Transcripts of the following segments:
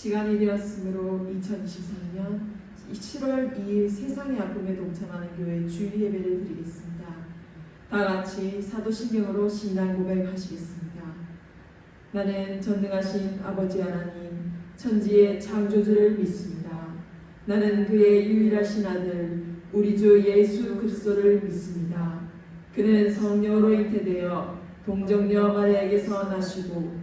시간이 되었으므로 2024년 7월 2일 세상의 아픔에 동참하는 교회 주일 예배를 드리겠습니다. 다 같이 사도신경으로 신앙 고백하시겠습니다. 나는 전능하신 아버지 하나님 천지의 창조주를 믿습니다. 나는 그의 유일하신 아들 우리 주 예수 그리스도를 믿습니다. 그는 성령으로 잉태되어 동정녀 마리아에게서 나시고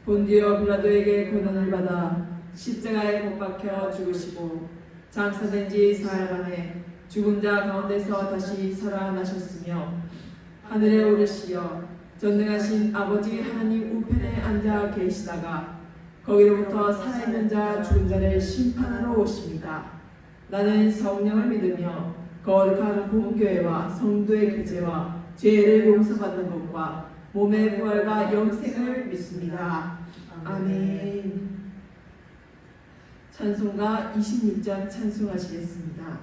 본디오 빌라도에게 고난을 받아 십자가에 못 박혀 죽으시고 장사된 지 사흘 만에 죽은 자 가운데서 다시 살아나셨으며 하늘에 오르시어 전능하신 아버지 하나님 우편에 앉아 계시다가 거기로부터 살아있는 자 죽은 자를 심판하러 오십니다. 나는 성령을 믿으며 거룩한 공교회와 성도의 교제와 죄를 용서받는 것과 몸의 부활과 영생을 믿습니다. 아멘. 찬송가 26장 찬송하시겠습니다.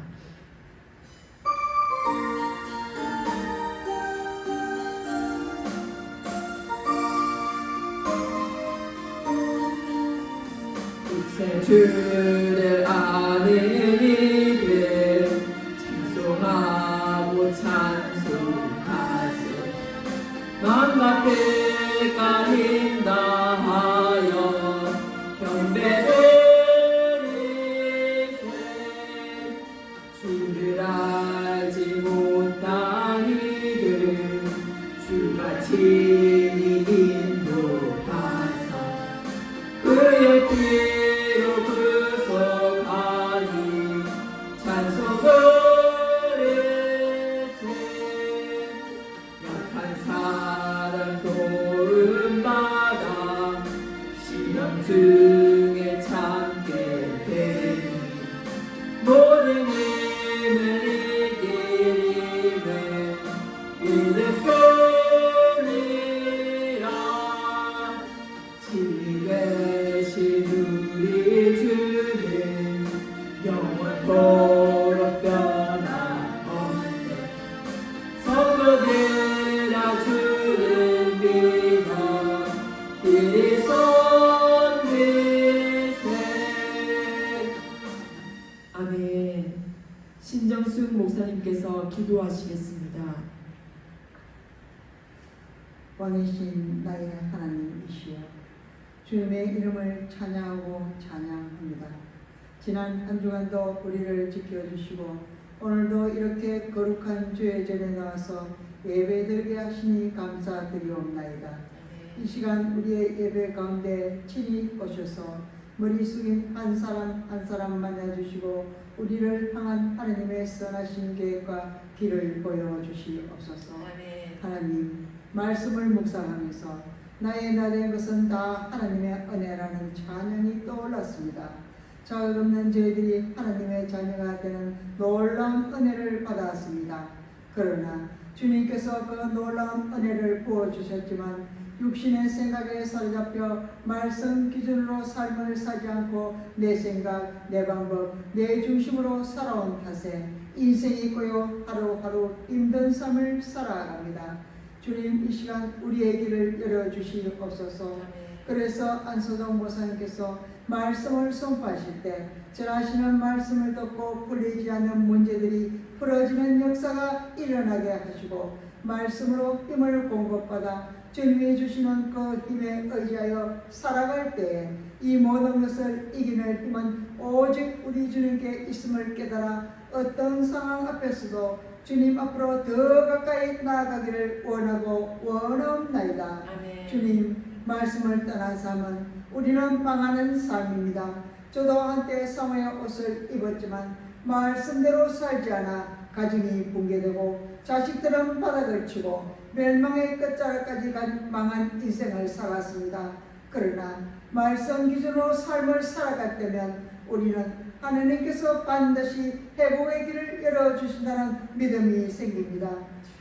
주를 아는 이들 찬송하고 찬송하세 만나 때까지 다하여 경배드리세 주를 알지 못한 이들 주가 친히 인도하사 그의 피로 구속하니 찬송하세 약한 사람 도움받아 시험 중에 참게 되니 모든 힘을 이기리는 믿음뿐이라 진리 되신 우리 주는 영원토록 변함없네 성도들아 주를 믿어 이리 손드세 아멘. 신정숙 목사님께서 기도하시겠습니다. 왕이신 나의 하나님이시여 주님의 이름을 찬양하고 찬양합니다. 지난 한 주간도 우리를 지켜주시고 오늘도 이렇게 거룩한 주의 전에 나와서 예배드리게 하시니 감사드리옵나이다. 이 시간 우리의 예배 가운데 친히 오셔서 머리 숙인 한 사람 한 사람 만나주시고 우리를 향한 하나님의 선하신 계획과 길을 보여주시옵소서. 하나님 말씀을 묵상하면서 나의 나된 것은 다 하나님의 은혜라는 찬양이 떠올랐습니다. 자격 없는 저희들이 하나님의 자녀가 되는 놀라운 은혜를 받았습니다. 그러나 주님께서 그 놀라운 은혜를 부어주셨지만 육신의 생각에 사로잡혀 말씀 기준으로 삶을 살지 않고 내 생각, 내 방법, 내 중심으로 살아온 탓에 인생이 고요 하루하루 힘든 삶을 살아갑니다. 주님 이 시간 우리의 길을 열어주시옵소서. 그래서 안소정 목사님께서 말씀을 선포하실 때 전하시는 말씀을 듣고 풀리지 않는 문제들이 풀어지는 역사가 일어나게 하시고 말씀으로 힘을 공급받아 주님이 주시는 그 힘에 의지하여 살아갈 때에 이 모든 것을 이기는 힘은 오직 우리 주님께 있음을 깨달아 어떤 상황 앞에서도 주님 앞으로 더 가까이 나아가기를 원하고 원하옵나이다. 주님 말씀을 떠난 삶은 우리는 망하는 삶입니다. 저도 한때 사모의 옷을 입었지만 말씀대로 살지 않아 가정이 붕괴되고 자식들은 바닥을 치고 멸망의 끝자락까지 간 망한 인생을 살았습니다. 그러나 말씀 기준으로 삶을 살아갈 때면 우리는 하나님께서 반드시 회복의 길을 열어주신다는 믿음이 생깁니다.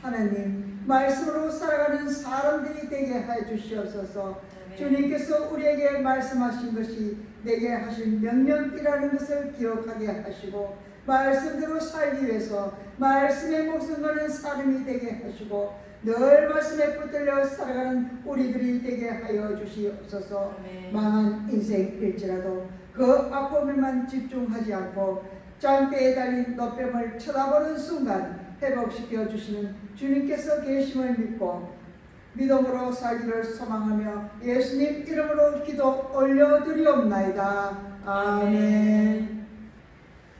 하나님 말씀으로 살아가는 사람들이 되게 해주시옵소서. 주님께서 우리에게 말씀하신 것이 내게 하신 명령이라는 것을 기억하게 하시고 말씀대로 살기 위해서 말씀에 목숨 거는 사람이 되게 하시고 늘 말씀에 붙들려 살아가는 우리들이 되게 하여 주시옵소서. 아멘. 망한 인생일지라도 그 아픔에만 집중하지 않고 짱배에 달린 너뺨을 쳐다보는 순간 회복시켜 주시는 주님께서 계심을 믿고 믿음으로 살기를 소망하며 예수님 이름으로 기도 올려드리옵나이다. 아멘.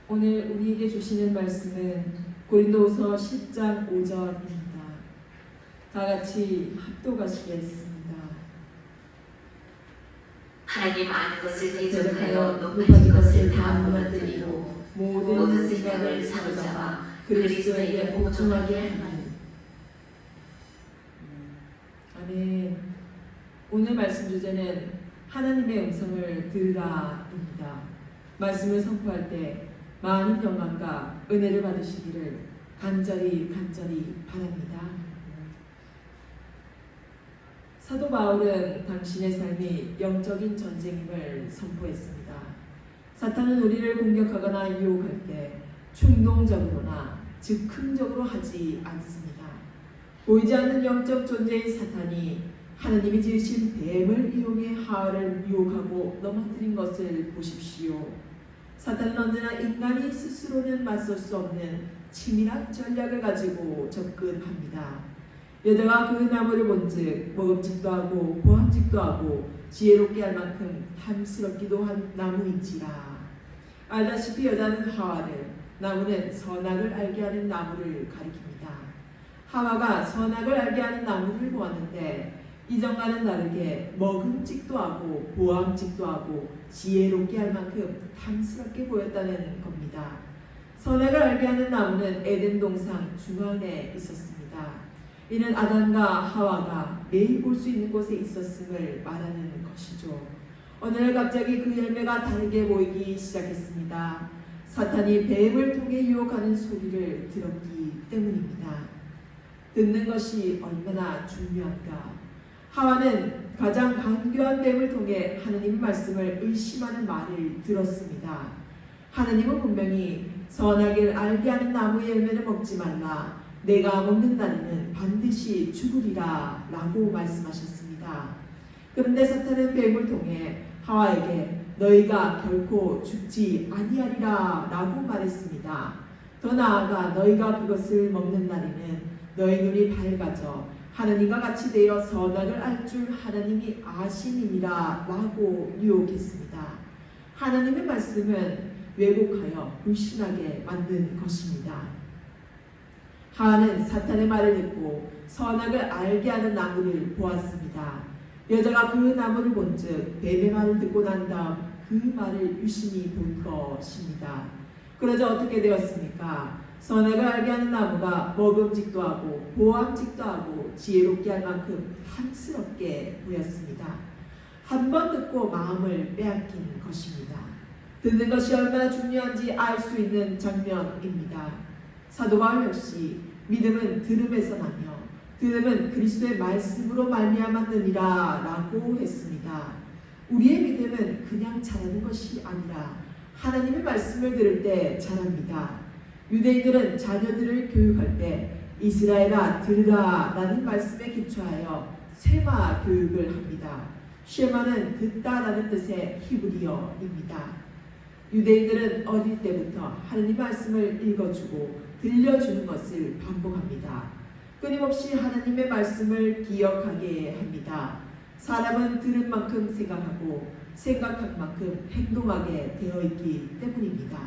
오늘 우리에게 주시는 말씀은 고린도후서 10장 5절입니다. 다 같이 합독하시겠습니다. 하나님 아는 것을 대적하여 대적하여 높아진 것을 다 무너뜨리고 모든 모든 생각을 생각을 사로잡아 사로잡아 그리스도에게 복종하게 하니. 아멘. 오늘 말씀 주제는 하나님의 음성을 들으라입니다. 말씀을 선포할 때 많은 영광과 은혜를 받으시기를 간절히 바랍니다. 사도 바울은 당신의 삶이 영적인 전쟁임을 선포했습니다. 사탄은 우리를 공격하거나 유혹할 때 충동적으로나 즉흥적으로 하지 않습니다. 보이지 않는 영적 존재인 사탄이 하나님이 지으신 뱀을 이용해 하와를 유혹하고 넘어뜨린 것을 보십시오. 사탄은 언제나 인간이 스스로는 맞설 수 없는 치밀한 전략을 가지고 접근합니다. 여자가 그 나무를 본즉 먹음직도 하고 보암직도 하고 지혜롭게 할 만큼 탐스럽기도 한 나무인지라. 알다시피 여자는 하와를, 나무는 선악을 알게 하는 나무를 가리킵니다. 하와가 선악을 알게 하는 나무를 보았는데 이전과는 다르게 먹음직도 하고 보암직도 하고 지혜롭게 할 만큼 탐스럽게 보였다는 겁니다. 선악을 알게 하는 나무는 에덴 동산 중앙에 있었습니다. 이는 아담과 하와가 매일 볼 수 있는 곳에 있었음을 말하는 것이죠. 어느 날 갑자기 그 열매가 다르게 보이기 시작했습니다. 사탄이 뱀을 통해 유혹하는 소리를 들었기 때문입니다. 듣는 것이 얼마나 중요한가. 하와는 가장 간교한 뱀을 통해 하나님의 말씀을 의심하는 말을 들었습니다. 하나님은 분명히 선악을 알게 하는 나무의 열매를 먹지 말라, 내가 먹는 날에는 반드시 죽으리라 라고 말씀하셨습니다. 그런데 사탄은 뱀을 통해 하와에게 너희가 결코 죽지 아니하리라 라고 말했습니다. 더 나아가 너희가 그것을 먹는 날에는 너희 눈이 밝아져 하나님과 같이 되어 선악을 알 줄 하나님이 아심이니라 라고 유혹했습니다. 하나님의 말씀은 왜곡하여 불신하게 만든 것입니다. 하와는 사탄의 말을 듣고 선악을 알게 하는 나무를 보았습니다. 여자가 그 나무를 본즉 뱀의 말을 듣고 난 다음 그 말을 유심히 본 것입니다. 그러자 어떻게 되었습니까? 선악을 알게 하는 나무가 먹음직도 하고 보암직도 하고 지혜롭게 할 만큼 탐스럽게 보였습니다. 한 번 듣고 마음을 빼앗긴 것입니다. 듣는 것이 얼마나 중요한지 알 수 있는 장면입니다. 사도 바울 역시 믿음은 들음에서 나며 들음은 그리스도의 말씀으로 말미암았느니라 라고 했습니다. 우리의 믿음은 그냥 자라는 것이 아니라 하나님의 말씀을 들을 때 자랍니다. 유대인들은 자녀들을 교육할 때 이스라엘아 들으라 라는 말씀에 기초하여 세마 교육을 합니다. 쉐마는 듣다라는 뜻의 히브리어입니다. 유대인들은 어릴 때부터 하나님 말씀을 읽어주고 들려주는 것을 반복합니다. 끊임없이 하나님의 말씀을 기억하게 합니다. 사람은 들은 만큼 생각하고 생각한 만큼 행동하게 되어 있기 때문입니다.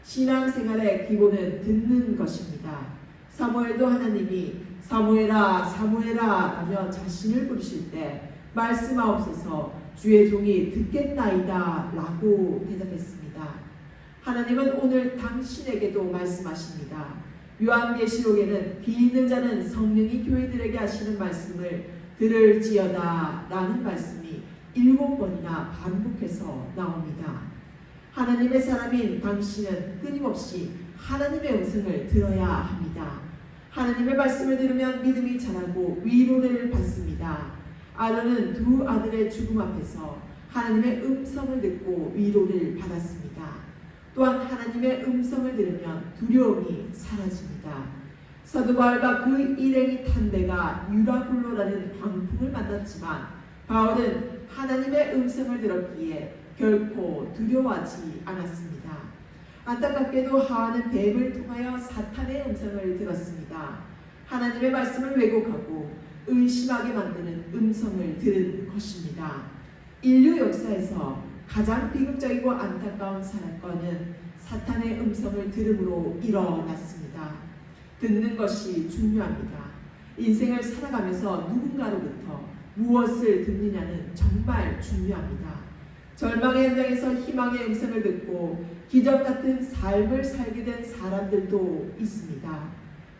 신앙생활의 기본은 듣는 것입니다. 사무엘도 하나님이 사무엘아 사무엘아 라며 자신을 부르실 때 말씀하옵소서 주의 종이 듣겠나이다 라고 대답했습니다. 하나님은 오늘 당신에게도 말씀하십니다. 요한계시록에는 비있는 자는 성령이 교회들에게 하시는 말씀을 들을지어다 라는 말씀이 7번이나 반복해서 나옵니다. 하나님의 사람인 당신은 끊임없이 하나님의 음성을 들어야 합니다. 하나님의 말씀을 들으면 믿음이 자라고 위로를 받습니다. 아론은 두 아들의 죽음 앞에서 하나님의 음성을 듣고 위로를 받았습니다. 또한 하나님의 음성을 들으면 두려움이 사라집니다. 사도 바울과 그 일행이 탄 배가 유라굴로라는 광풍을 만났지만 바울은 하나님의 음성을 들었기에 결코 두려워하지 않았습니다. 안타깝게도 하와는 뱀을 통하여 사탄의 음성을 들었습니다. 하나님의 말씀을 왜곡하고 의심하게 만드는 음성을 들은 것입니다. 인류 역사에서 가장 비극적이고 안타까운 사건은 사탄의 음성을 들음으로 일어났습니다. 듣는 것이 중요합니다. 인생을 살아가면서 누군가로부터 무엇을 듣느냐는 정말 중요합니다. 절망의 현장에서 희망의 음성을 듣고 기적 같은 삶을 살게 된 사람들도 있습니다.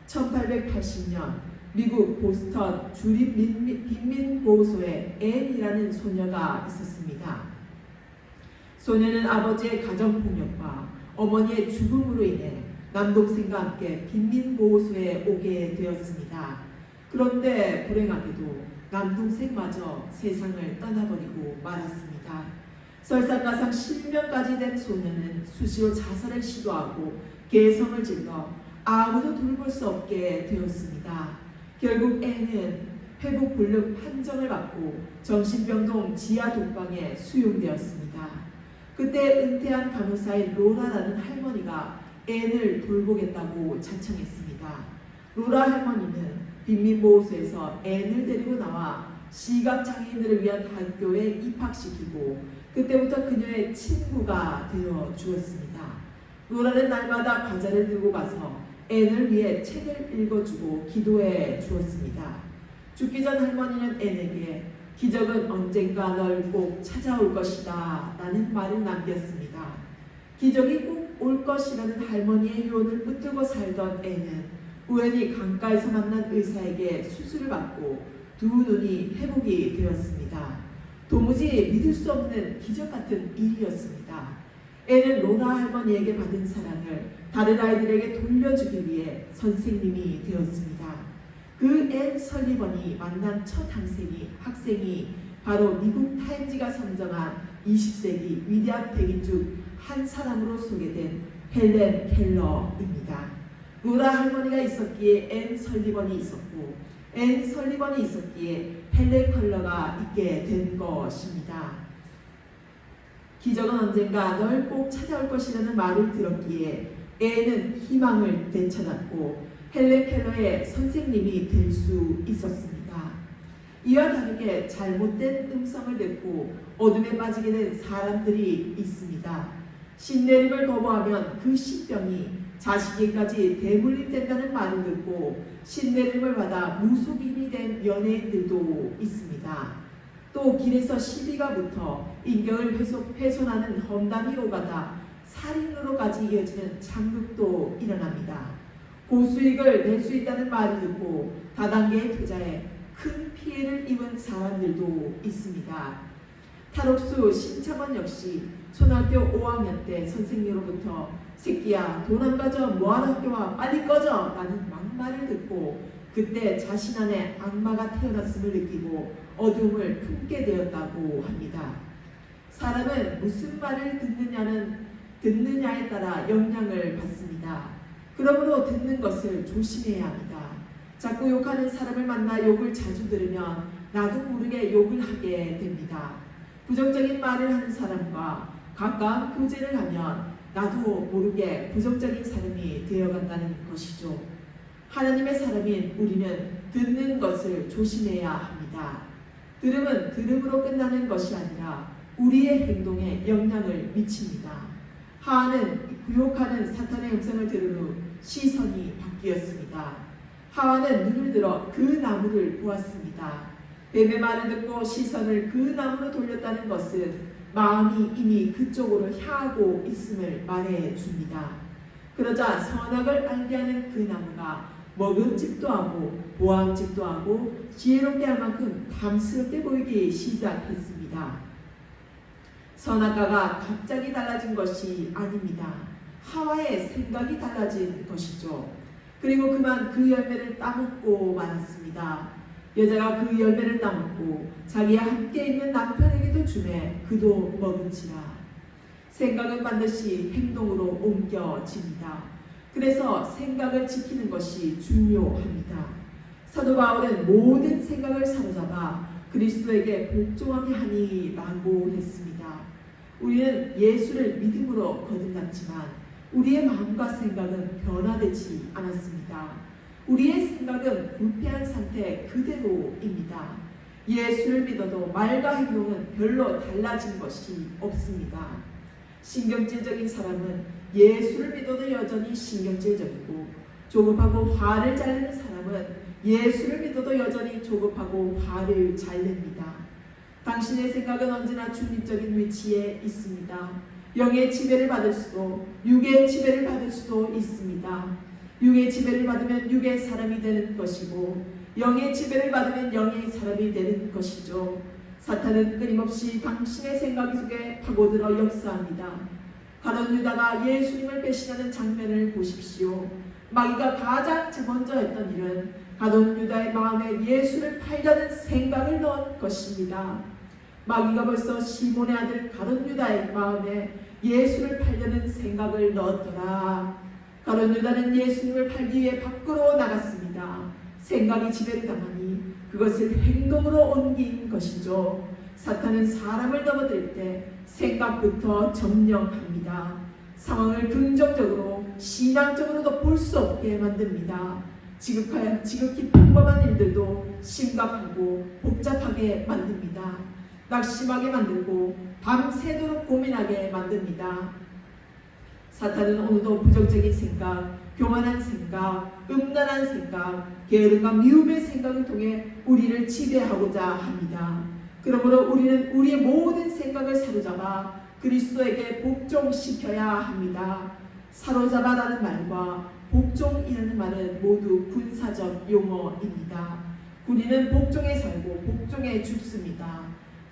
1880년 미국 보스턴 주립 빈민보호소에 앤이라는 소녀가 있었습니다. 소녀는 아버지의 가정폭력과 어머니의 죽음으로 인해 남동생과 함께 빈민보호소에 오게 되었습니다. 그런데 불행하게도 남동생마저 세상을 떠나버리고 말았습니다. 설상가상 실명까지 된 소녀는 수시로 자살을 시도하고 개성을 질러 아무도 돌볼 수 없게 되었습니다. 결국 앤은 회복 불능 판정을 받고 정신병동 지하 독방에 수용되었습니다. 그때 은퇴한 간호사인 로라라는 할머니가 앤을 돌보겠다고 자청했습니다. 로라 할머니는 빈민보호소에서 앤을 데리고 나와 시각장애인들을 위한 학교에 입학시키고 그때부터 그녀의 친구가 되어 주었습니다. 로라는 날마다 과자를 들고 가서 앤을 위해 책을 읽어주고 기도해 주었습니다. 죽기 전 할머니는 앤에게 기적은 언젠가 널 꼭 찾아올 것이다 라는 말을 남겼습니다. 기적이 꼭 올 것이라는 할머니의 유언을 붙들고 살던 앤은 우연히 강가에서 만난 의사에게 수술을 받고 두 눈이 회복이 되었습니다. 도무지 믿을 수 없는 기적 같은 일이었습니다. 앤은 로라 할머니에게 받은 사랑을 다른 아이들에게 돌려주기 위해 선생님이 되었습니다. 그 앤 설리번이 만난 첫 학생이 바로 미국 타임지가 선정한 20세기 위대한 백인 중 한 사람으로 소개된 헬렌 켈러입니다. 로라 할머니가 있었기에 앤 설리번이 있었고 앤 설리번이 있었기에 헬렌 켈러가 있게 된 것입니다. 기적은 언젠가 널 꼭 찾아올 것이라는 말을 들었기에 앤은 희망을 되찾았고 헬렌 켈러의 선생님이 될 수 있었습니다. 이와 다르게 잘못된 음성을 듣고 어둠에 빠지게 된 사람들이 있습니다. 신내림을 거부하면 그 신병이 자식에게까지 대물림된다는 말을 듣고 신내림을 받아 무속인이 된 연예인들도 있습니다. 또 길에서 시비가 붙어 인격을 훼손하는 험담이 오가다 살인으로까지 이어지는 장극도 일어납니다. 고수익을 낼 수 있다는 말을 듣고 다단계의 투자에 큰 피해를 입은 사람들도 있습니다. 탈옥수 신창원 역시 초등학교 5학년 때 선생님으로부터 새끼야 돈 안 가져 뭐하러 학교 와 빨리 꺼져 라는 막말을 듣고 그때 자신 안에 악마가 태어났음을 느끼고 어둠을 품게 되었다고 합니다. 사람은 무슨 말을 듣느냐에 따라 영향을 받습니다. 그러므로 듣는 것을 조심해야 합니다. 자꾸 욕하는 사람을 만나 욕을 자주 들으면 나도 모르게 욕을 하게 됩니다. 부정적인 말을 하는 사람과 가까운 교제를 하면 나도 모르게 부정적인 사람이 되어간다는 것이죠. 하나님의 사람인 우리는 듣는 것을 조심해야 합니다. 들음은 들음으로 끝나는 것이 아니라 우리의 행동에 영향을 미칩니다. 하와는 구욕하는 사탄의 음성을 들은 후 시선이 바뀌었습니다. 하와는 눈을 들어 그 나무를 보았습니다. 뱀의 말을 듣고 시선을 그 나무로 돌렸다는 것은 마음이 이미 그쪽으로 향하고 있음을 말해줍니다. 그러자 선악을 알게 하는 그 나무가 먹음직도 하고 보암직도 하고 지혜롭게 할 만큼 탐스럽게 보이기 시작했습니다. 선악과가 갑자기 달라진 것이 아닙니다. 하와의 생각이 달라진 것이죠. 그리고 그만 그 열매를 따먹고 말았습니다. 여자가 그 열매를 따먹고 자기와 함께 있는 남편에게도 주매 그도 먹은지라. 생각은 반드시 행동으로 옮겨집니다. 그래서 생각을 지키는 것이 중요합니다. 사도 바울은 모든 생각을 사로잡아 그리스도에게 복종하게 하니라고 했습니다. 우리는 예수를 믿음으로 거듭났지만 우리의 마음과 생각은 변화되지 않았습니다. 우리의 생각은 부패한 상태 그대로입니다. 예수를 믿어도 말과 행동은 별로 달라진 것이 없습니다. 신경질적인 사람은 예수를 믿어도 여전히 신경질적이고, 조급하고 화를 잘 내는 사람은 예수를 믿어도 여전히 조급하고 화를 잘 냅니다. 당신의 생각은 언제나 중립적인 위치에 있습니다. 영의 지배를 받을 수도 육의 지배를 받을 수도 있습니다. 육의 지배를 받으면 육의 사람이 되는 것이고, 영의 지배를 받으면 영의 사람이 되는 것이죠. 사탄은 끊임없이 당신의 생각 속에 파고들어 역사합니다. 가룟 유다가 예수님을 배신하는 장면을 보십시오. 마귀가 가장 먼저 했던 일은 가룟 유다의 마음에 예수를 팔려는 생각을 넣은 것입니다. 마귀가 벌써 시몬의 아들 가룟 유다의 마음에 예수를 팔려는 생각을 넣었더라. 가룟 유다는 예수님을 팔기 위해 밖으로 나갔습니다. 생각이 지배를 당하니 그것을 행동으로 옮긴 것이죠. 사탄은 사람을 넘어들 때 생각부터 점령합니다. 상황을 긍정적으로 신앙적으로도 볼 수 없게 만듭니다. 지극히 평범한 일들도 심각하고 복잡하게 만듭니다. 낙심하게 만들고 밤새도록 고민하게 만듭니다. 사탄은 오늘도 부정적인 생각, 교만한 생각, 음란한 생각, 게으름과 미움의 생각을 통해 우리를 지배하고자 합니다. 그러므로 우리는 우리의 모든 생각을 사로잡아 그리스도에게 복종시켜야 합니다. 사로잡아라는 말과 복종이라는 말은 모두 군사적 용어입니다. 군인은 복종에 살고 복종에 죽습니다.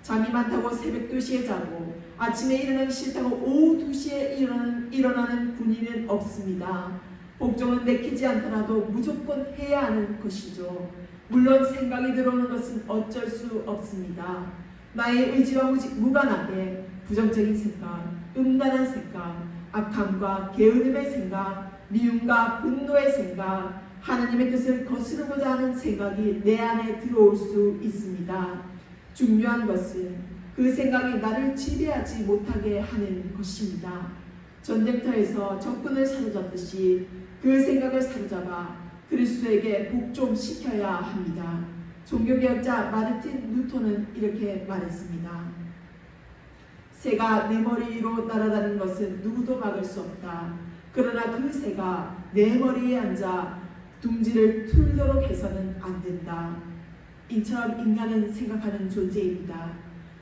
잠이 많다고 새벽 2시에 자고 아침에 일어나기 싫다고 오후 2시에 일어나는 군인은 없습니다. 복종은 내키지 않더라도 무조건 해야 하는 것이죠. 물론 생각이 들어오는 것은 어쩔 수 없습니다. 나의 의지와 무관하게 부정적인 생각, 음란한 생각, 악함과 게으름의 생각, 미움과 분노의 생각, 하나님의 뜻을 거스르고자 하는 생각이 내 안에 들어올 수 있습니다. 중요한 것은 그 생각이 나를 지배하지 못하게 하는 것입니다. 전쟁터에서 적군을 사로잡듯이 그 생각을 사로잡아 그리스도에게 복종시켜야 합니다. 종교개혁자 마르틴 루터는 이렇게 말했습니다. 새가 내 머리 위로 날아다니는 것은 누구도 막을 수 없다. 그러나 그 새가 내 머리에 앉아 둥지를 틀도록 해서는 안 된다. 이처럼 인간은 생각하는 존재입니다.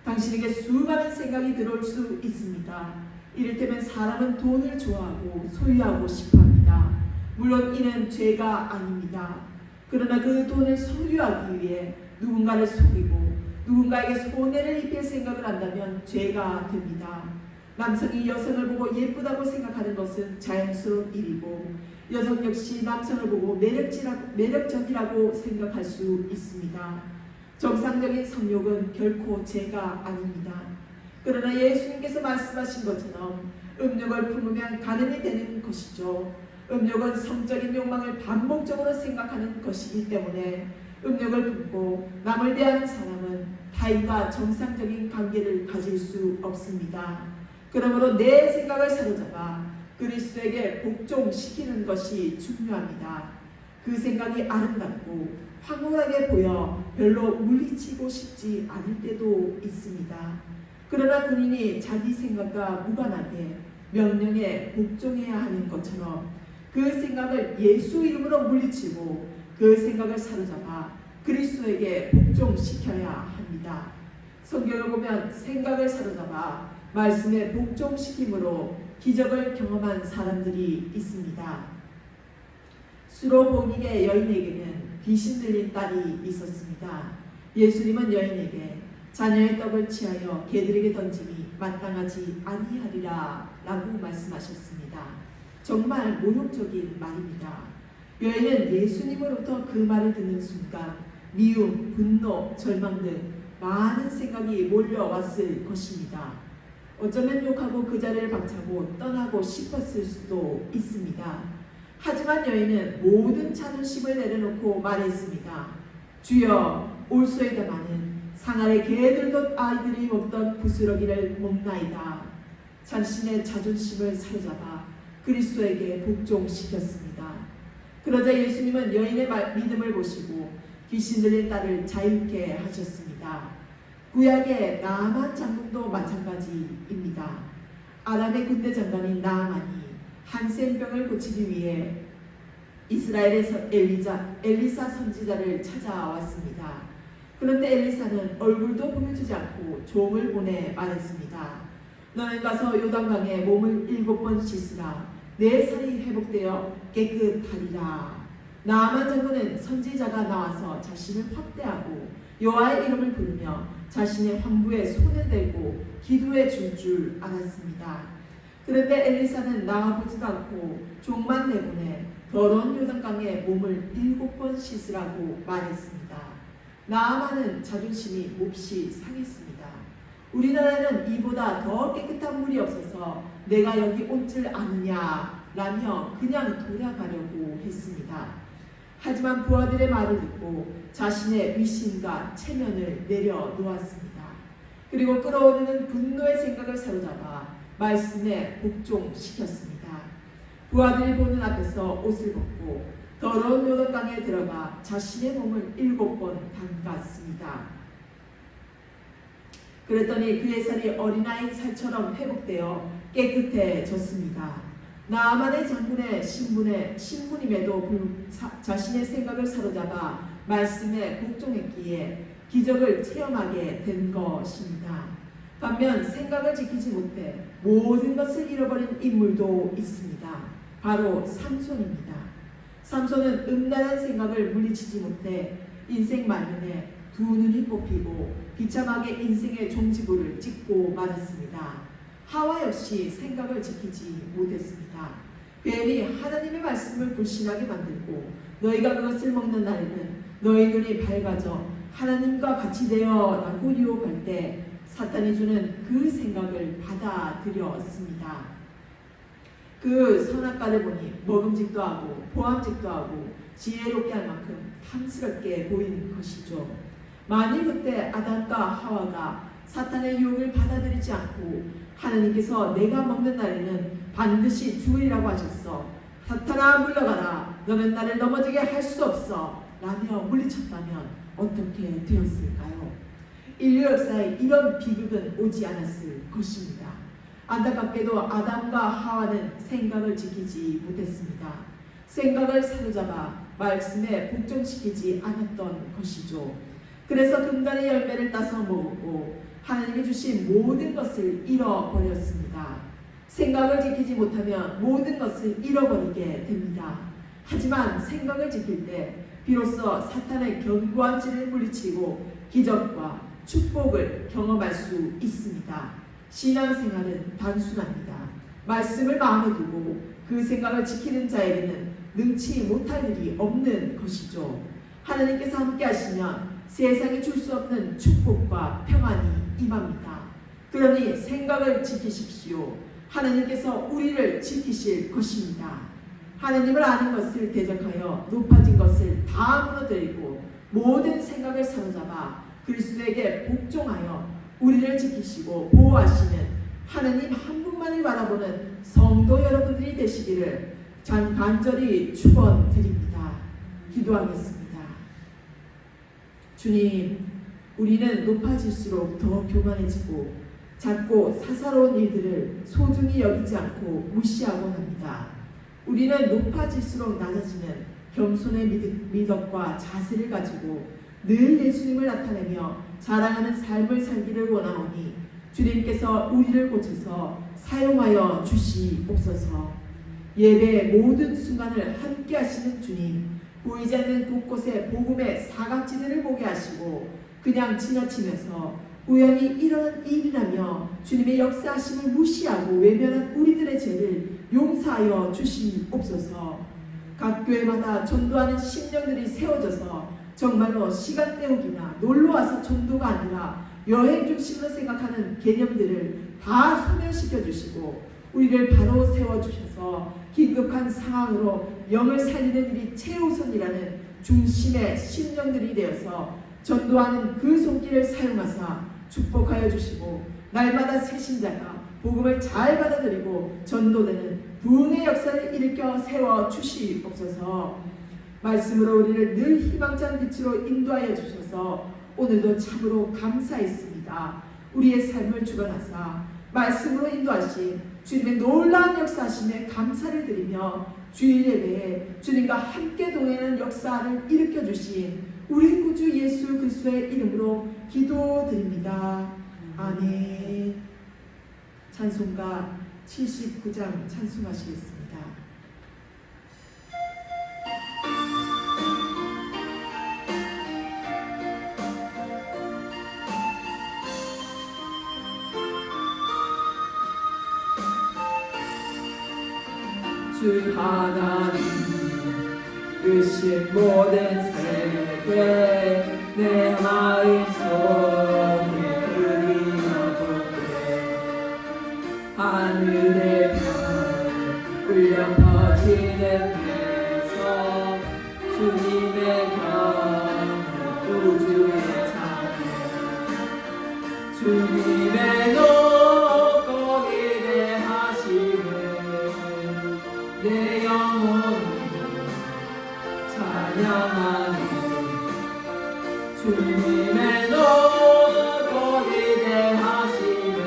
당신에게 수많은 생각이 들어올 수 있습니다. 이를테면 사람은 돈을 좋아하고 소유하고 싶어합니다. 물론 이는 죄가 아닙니다. 그러나 그 돈을 소유하기 위해 누군가를 속이고 누군가에게 손해를 입힐 생각을 한다면 죄가 됩니다. 남성이 여성을 보고 예쁘다고 생각하는 것은 자연스러운 일이고 여성 역시 남성을 보고 매력적이라고 생각할 수 있습니다. 정상적인 성욕은 결코 죄가 아닙니다. 그러나 예수님께서 말씀하신 것처럼 음욕을 품으면 가늠이 되는 것이죠. 음욕은 성적인 욕망을 반복적으로 생각하는 것이기 때문에 음욕을 품고 남을 대하는 사람은 타인과 정상적인 관계를 가질 수 없습니다. 그러므로 내 생각을 사로잡아 그리스도에게 복종시키는 것이 중요합니다. 그 생각이 아름답고 황홀하게 보여 별로 물리치고 싶지 않을 때도 있습니다. 그러나 군인이 자기 생각과 무관하게 명령에 복종해야 하는 것처럼 그 생각을 예수 이름으로 물리치고 그 생각을 사로잡아 그리스도에게 복종시켜야 합니다. 성경을 보면 생각을 사로잡아 말씀에 복종시킴으로 기적을 경험한 사람들이 있습니다. 수로보닉의 여인에게는 귀신 들린 딸이 있었습니다. 예수님은 여인에게 자녀의 떡을 취하여 개들에게 던짐이 마땅하지 아니하리라 라고 말씀하셨습니다. 정말 모욕적인 말입니다. 여인은 예수님으로부터 그 말을 듣는 순간 미움, 분노, 절망 등 많은 생각이 몰려왔을 것입니다. 어쩌면 욕하고 그 자리를 박차고 떠나고 싶었을 수도 있습니다. 하지만 여인은 모든 자존심을 내려놓고 말했습니다. 주여, 올소이다마는 상아래 개들도 아이들이 먹던 부스러기를 먹나이다. 자신의 자존심을 사로잡아 그리스도에게 복종시켰습니다. 그러자 예수님은 여인의 믿음을 보시고 귀신 들린 딸을 자유케 하셨습니다. 구약의 나아만 장군도 마찬가지입니다. 아람의 군대 장관인 나아만이 한센병을 고치기 위해 이스라엘에서 엘리사 선지자를 찾아왔습니다. 그런데 엘리사는 얼굴도 보여주지 않고 종을 보내 말했습니다. 너는 가서 요단강에 몸을 7번 씻으라. 내 살이 회복되어 깨끗하리라. 나아만 장군은 선지자가 나와서 자신을 확대하고 여호와의 이름을 부르며 자신의 환부에 손을 대고 기도해 줄 알았습니다. 그런데 엘리사는 나아보지도 않고 종만 내보내 더러운 요단강에 몸을 7번 씻으라고 말했습니다. 나아만은 자존심이 몹시 상했습니다. 우리나라는 이보다 더 깨끗한 물이 없어서 내가 여기 온 줄 아느냐 라며 그냥 돌아가려고 했습니다. 하지만 부하들의 말을 듣고 자신의 위신과 체면을 내려놓았습니다. 그리고 끓어오르는 분노의 생각을 사로잡아 말씀에 복종시켰습니다. 부하들이 보는 앞에서 옷을 벗고 더러운 요단강에 들어가 자신의 몸을 7번 담갔습니다. 그랬더니 그의 살이 어린아이 살처럼 회복되어 깨끗해졌습니다. 나아만의 장군의 신분임에도 자신의 생각을 사로잡아 말씀에 복종했기에 기적을 체험하게 된 것입니다. 반면 생각을 지키지 못해 모든 것을 잃어버린 인물도 있습니다. 바로 삼손입니다. 삼손은 음란한 생각을 물리치지 못해 인생 말년에 두 눈이 뽑히고 비참하게 인생의 종지부를 찍고 말았습니다. 하와 역시 생각을 지키지 못했습니다. 뱀이 하나님의 말씀을 불신하게 만들고 너희가 그것을 먹는 날에는 너희 눈이 밝아져 하나님과 같이 되어라고 유혹할 때 사탄이 주는 그 생각을 받아들였습니다. 그 선악과를 보니 먹음직도 하고 보암직도 하고 지혜롭게 할 만큼 탐스럽게 보이는 것이죠. 만일 그때 아담과 하와가 사탄의 유혹을 받아들이지 않고 하나님께서 내가 먹는 날에는 반드시 죽으리라고 하셨어. 사탄아 물러가라. 너는 나를 넘어지게 할 수 없어. 라며 물리쳤다면 어떻게 되었을까요? 인류 역사에 이런 비극은 오지 않았을 것입니다. 안타깝게도 아담과 하와는 생각을 지키지 못했습니다. 생각을 사로잡아 말씀에 복종시키지 않았던 것이죠. 그래서 금단의 열매를 따서 먹었고 하나님이 주신 모든 것을 잃어버렸습니다. 생각을 지키지 못하면 모든 것을 잃어버리게 됩니다. 하지만 생각을 지킬 때 비로소 사탄의 견고한 진을 물리치고 기적과 축복을 경험할 수 있습니다. 신앙생활은 단순합니다. 말씀을 마음에 두고 그 생각을 지키는 자에게는 능치 못할 일이 없는 것이죠. 하나님께서 함께 하시면 세상이 줄 수 없는 축복과 평안이 임합니다. 그러니 생각을 지키십시오. 하나님께서 우리를 지키실 것입니다. 하나님을 아는 것을 대적하여 높아진 것을 다 무너뜨리고 모든 생각을 사로잡아 그리스도에게 복종하여 우리를 지키시고 보호하시는 하나님 한 분만을 바라보는 성도 여러분들이 되시기를 간절히 축원드립니다. 기도하겠습니다. 주님, 우리는 높아질수록 더 교만해지고 작고 사사로운 일들을 소중히 여기지 않고 무시하곤 합니다. 우리는 높아질수록 낮아지는 겸손의 미덕과 자세를 가지고 늘 예수님을 나타내며 자랑하는 삶을 살기를 원하오니 주님께서 우리를 고쳐서 사용하여 주시옵소서. 예배의 모든 순간을 함께 하시는 주님, 보이지 않는 곳곳에 복음의 사각지대를 보게 하시고 그냥 지나치면서 우연히 일어난 일이라며 주님의 역사하심을 무시하고 외면한 우리들의 죄를 용서하여 주시옵소서. 각 교회마다 전도하는 심령들이 세워져서 정말로 시간 때우기나 놀러와서 전도가 아니라 여행 중심으로 생각하는 개념들을 다 소멸시켜 주시고 우리를 바로 세워주셔서 긴급한 상황으로 영을 살리는 일이 최우선이라는 중심의 심령들이 되어서 전도하는 그 손길을 사용하사 축복하여 주시고 날마다 새 신자가 복음을 잘 받아들이고 전도되는 부흥의 역사를 일으켜 세워 주시옵소서. 말씀으로 우리를 늘 희망찬 빛으로 인도하여 주셔서 오늘도 참으로 감사했습니다. 우리의 삶을 주관하사 말씀으로 인도하신 주님의 놀라운 역사하심에 감사를 드리며 주일 예배에 주님과 함께 동행하는 역사를 일으켜 주신 우리 구주 예수 그리스도의 이름으로 기도드립니다. 아멘. 찬송가 79장 찬송하시겠습니다. 주 하나님 크신 모든 세계 내 마음속에 그리워보네. 하늘의 별 울려 퍼지는 데서 주님의 경을 우주에 찬양 주님의 높고 위대하심을 내 영혼이 찬양하니 주님의 높고 위대하심을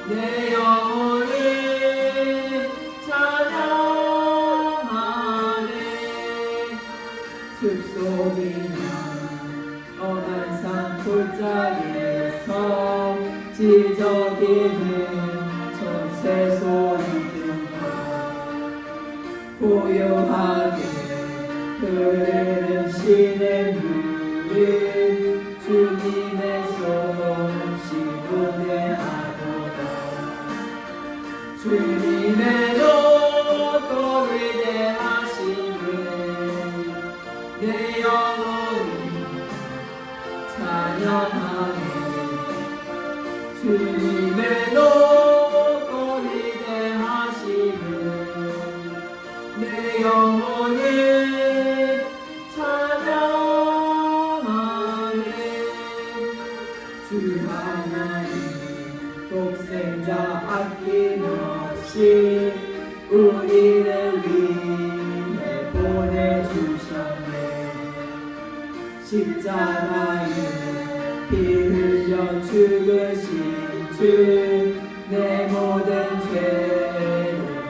내 영혼이 찬양하네. 숲속이나 험한 산 골짜기에서 지저귀는 전세 소리 고요하게 흐르는 시냇물이 주님의 손짓 노래하도다. 주님의 높고 위대하심을 내 영혼이 찬양하네. 주님의 높고 위대하심을 내 영혼이 찬양하네. 주 하나님 독생자 아낌없이 우리를 위해 보내주셨네. 십자가에 피 흘려 죽으신 주 내 모든 죄를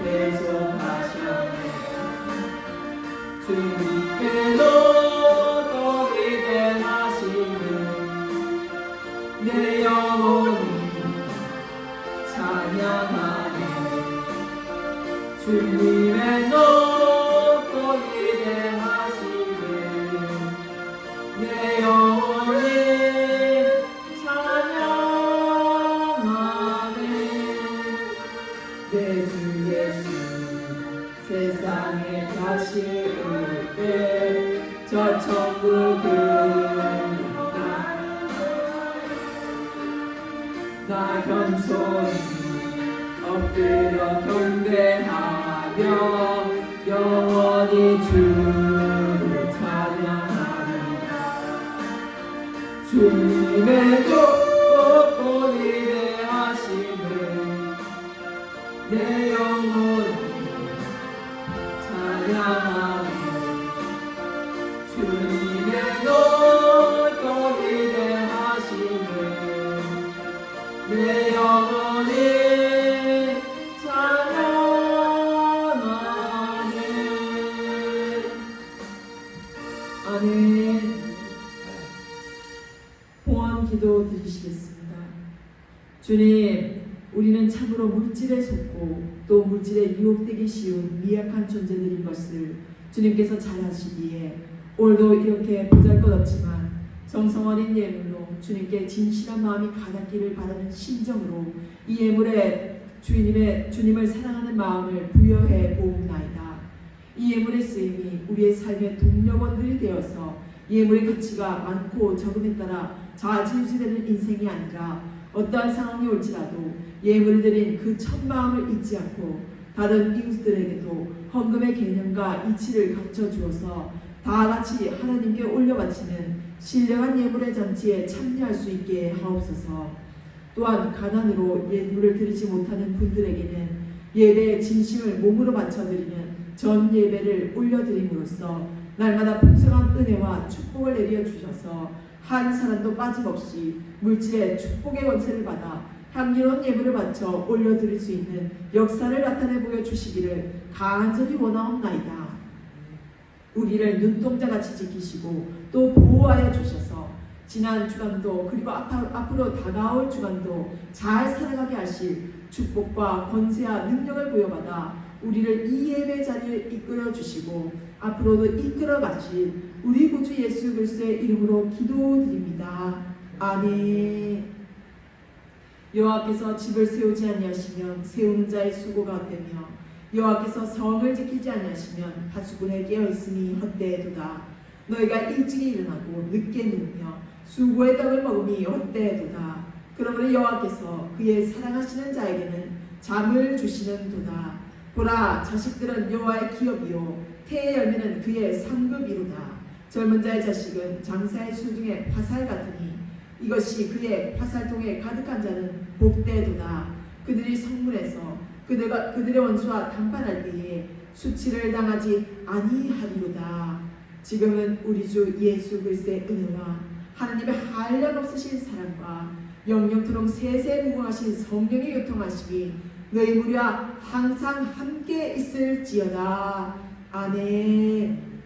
대속하셨네. 주님의 높고 위대하심을 내 영혼이 찬양하네. 주님의 높고 위대하심을 내 영혼이 찬양하네. 내 주 예수 세상에 다시 올 때 저 천국을 나 겸손히 엎드려 경배하며 영원히 주를 찬양하리라. 주님의 높고 위대하심을 내 영혼이 찬양하리. 주님의 높고 위대하심을 내 영혼이 찬양하네. 아멘. 봉헌 기도 드리시겠습니다. 주님, 우리는 참으로 물질에 속고 또 물질에 유혹되기 쉬운 미약한 존재들인 것을 주님께서 잘 아시기에 오늘도 이렇게 보잘것없지만 정성 어린 예물로 주님께 진실한 마음이 가닿기를 바라는 심정으로 이 예물에 주님을 사랑하는 마음을 부여해 보옵나이다. 이 예물의 쓰임이 우리의 삶의 동력원들이 되어서 예물의 가치가 많고 적음에 따라 좌지우지되는 인생이 아니라 어떠한 상황이 올지라도 예물을 드린 그 첫 마음을 잊지 않고 다른 이웃들에게도 헌금의 개념과 이치를 가르쳐 주어서 다 같이 하나님께 올려 바치는 신령한 예물의 잔치에 참여할 수 있게 하옵소서. 또한 가난으로 예물을 드리지 못하는 분들에게는 예배의 진심을 몸으로 바쳐드리는 전 예배를 올려드림으로써 날마다 풍성한 은혜와 축복을 내려 주셔서 한 사람도 빠짐없이 물질의 축복의 권세를 받아 향기로운 예물을 바쳐 올려드릴 수 있는 역사를 나타내 보여주시기를 간절히 원하옵나이다. 우리를 눈동자같이 지키시고 또 보호하여 주셔서 지난 주간도 그리고 앞으로 다가올 주간도 잘 살아가게 하실 축복과 권세와 능력을 부여받아 우리를 이 예배 자리에 이끌어 주시고 앞으로도 이끌어 가실 우리 구주 예수 그리스도의 이름으로 기도드립니다. 아멘. 여호와께서 집을 세우지 아니하시면 세우는 자의 수고가 헛되며 여호와께서 성을 지키지 아니하시면 하수군에 깨어 있음이 헛되도다. 너희가 일찍이 일어나고 늦게 누우며 수고의 떡을 먹음이 헛되도다. 그러므로 여호와께서 그의 사랑하시는 자에게는 잠을 주시는도다. 보라, 자식들은 여호와의 기업이요 태의 열매는 그의 상급이로다. 젊은 자의 자식은 장사의 수중에 화살 같으니 이것이 그의 화살통에 가득한 자는 복되도다. 그들이 성문에서 그들의 원수와談판할 때에 수치를 당하지 아니하리로다. 지금은 우리 주 예수 그리스도의 은혜와 하나님의 한량없으신 사랑과 영영토록 세세무궁하신 성령의 교통하심이 너희 무리와 항상 함께 있을지어다. 아멘.